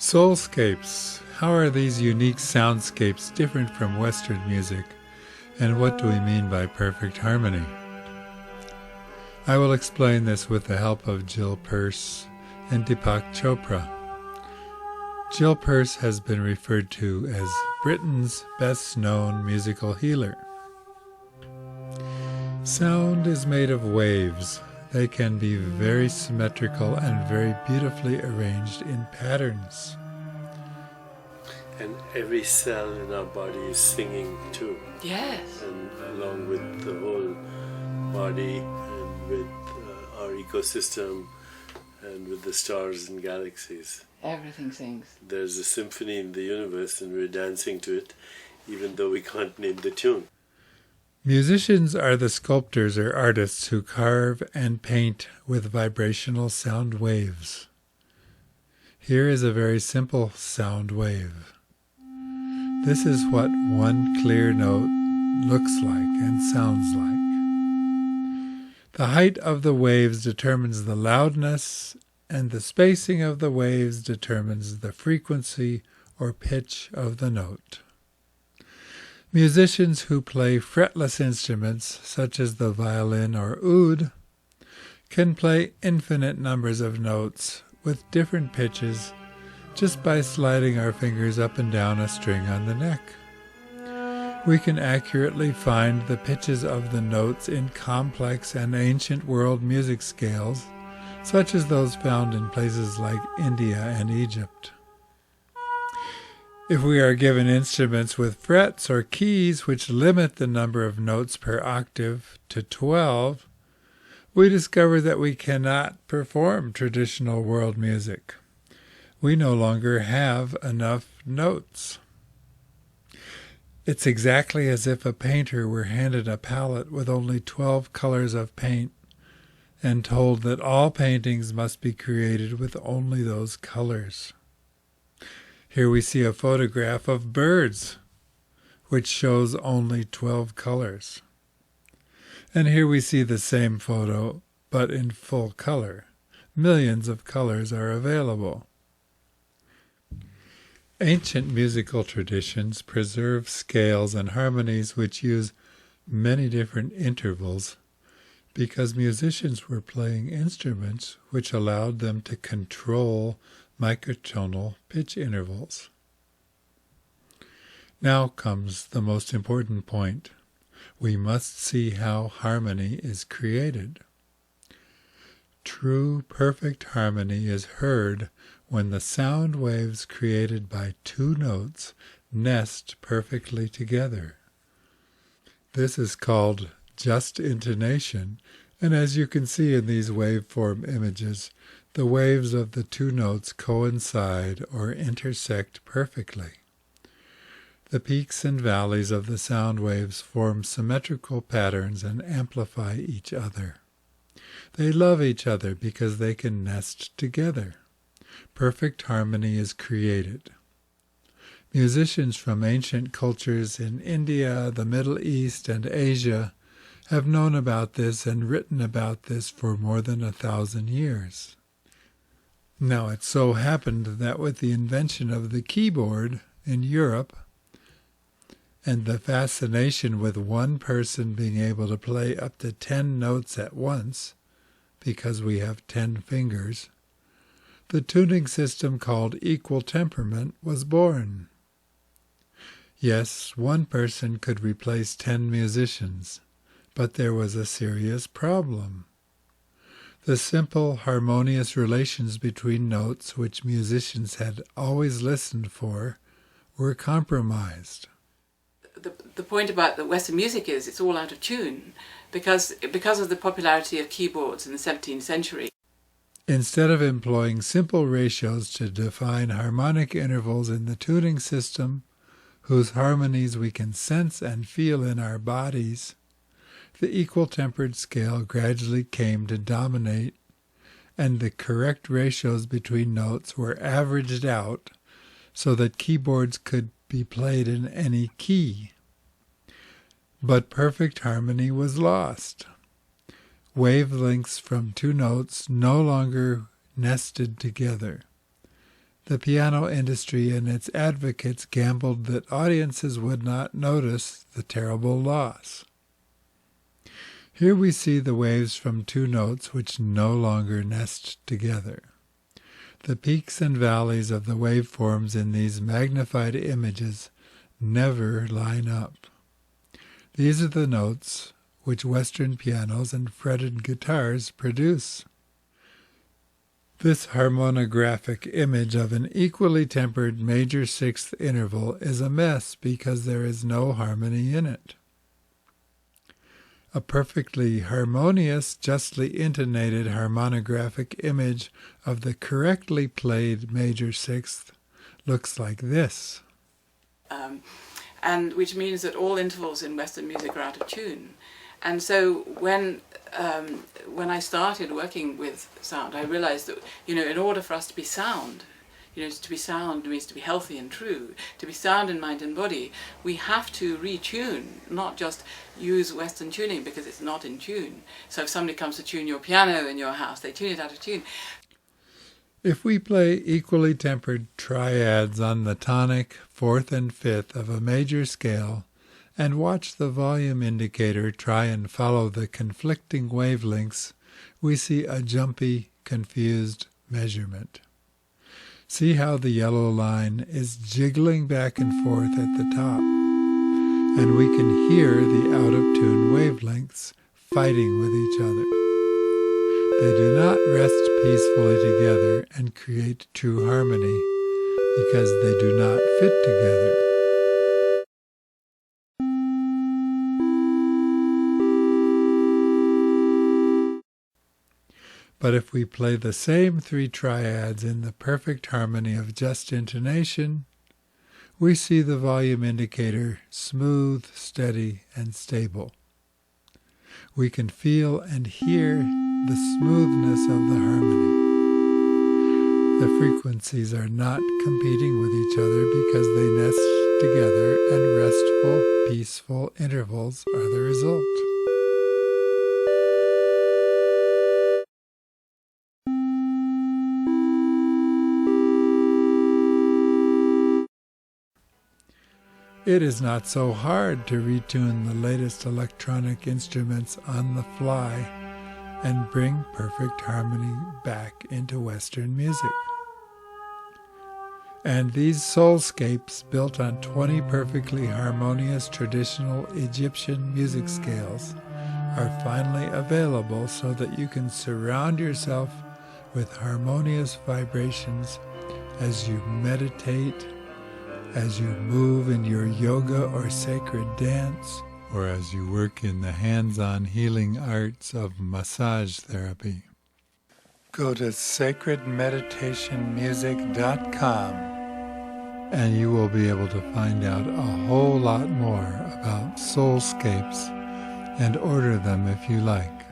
Soulscapes. How are these unique soundscapes different from Western music, and what do we mean by perfect harmony? I will explain this with the help of Jill Peirce and Deepak Chopra. Jill Peirce has been referred to as Britain's best-known musical healer. Sound is made of waves. They can be very symmetrical and very beautifully arranged in patterns. And every cell in our body is singing too. Yes. And along with the whole body and with our ecosystem and with the stars and galaxies. Everything sings. There's a symphony in the universe and we're dancing to it even though we can't name the tune. Musicians are the sculptors or artists who carve and paint with vibrational sound waves. Here is a very simple sound wave. This is what one clear note looks like and sounds like. The height of the waves determines the loudness, and the spacing of the waves determines the frequency or pitch of the note. Musicians who play fretless instruments, such as the violin or oud, can play infinite numbers of notes with different pitches just by sliding our fingers up and down a string on the neck. We can accurately find the pitches of the notes in complex and ancient world music scales, such as those found in places like India and Egypt. If we are given instruments with frets or keys which limit the number of notes per octave to 12, we discover that we cannot perform traditional world music. We no longer have enough notes. It's exactly as if a painter were handed a palette with only 12 colors of paint and told that all paintings must be created with only those colors. Here we see a photograph of birds, which shows only 12 colors. And here we see the same photo, but in full color. Millions of colors are available. Ancient musical traditions preserve scales and harmonies which use many different intervals because musicians were playing instruments which allowed them to control microtonal pitch intervals. Now comes the most important point. We must see how harmony is created. True, perfect harmony is heard when the sound waves created by two notes nest perfectly together. This is called just intonation, and as you can see in these waveform images, the waves of the two notes coincide or intersect perfectly. The peaks and valleys of the sound waves form symmetrical patterns and amplify each other. They love each other because they can nest together. Perfect harmony is created. Musicians from ancient cultures in India, the Middle East, and Asia have known about this and written about this for more than 1,000 years. Now it so happened that with the invention of the keyboard in Europe, and the fascination with one person being able to play up to 10 notes at once, because we have 10 fingers, the tuning system called equal temperament was born. Yes, one person could replace 10 musicians, but there was a serious problem. The simple, harmonious relations between notes which musicians had always listened for were compromised. The point about the Western music is it's all out of tune because of the popularity of keyboards in the 17th century. Instead of employing simple ratios to define harmonic intervals in the tuning system, whose harmonies we can sense and feel in our bodies, the equal-tempered scale gradually came to dominate, and the correct ratios between notes were averaged out so that keyboards could be played in any key. But perfect harmony was lost. Wavelengths from two notes no longer nested together. the piano industry and its advocates gambled that audiences would not notice the terrible loss. Here we see the waves from two notes which no longer nest together. The peaks and valleys of the waveforms in these magnified images never line up. These are the notes which Western pianos and fretted guitars produce. This harmonographic image of an equally tempered major sixth interval is a mess because there is no harmony in it. A perfectly harmonious, justly intonated harmonographic image of the correctly played major sixth looks like this. And which means that all intervals in Western music are out of tune. And so when I started working with sound, I realized that, in order for us to be sound, to be sound means to be healthy and true. To be sound in mind and body, we have to retune, not just use Western tuning because it's not in tune. So if somebody comes to tune your piano in your house, they tune it out of tune. If we play equally tempered triads on the tonic, fourth and fifth of a major scale, and watch the volume indicator try and follow the conflicting wavelengths, we see a jumpy, confused measurement. See how the yellow line is jiggling back and forth at the top, and we can hear the out-of-tune wavelengths fighting with each other. They do not rest peacefully together and create true harmony because they do not fit together. But if we play the same three triads in the perfect harmony of just intonation, we see the volume indicator smooth, steady, and stable. We can feel and hear the smoothness of the harmony. The frequencies are not competing with each other because they nest together, and restful, peaceful intervals are the result. It is not so hard to retune the latest electronic instruments on the fly and bring perfect harmony back into Western music. And these soulscapes, built on 20 perfectly harmonious traditional Egyptian music scales, are finally available so that you can surround yourself with harmonious vibrations as you meditate, as you move in your yoga or sacred dance, or as you work in the hands-on healing arts of massage therapy. Go to sacredmeditationmusic.com and you will be able to find out a whole lot more about soulscapes and order them if you like.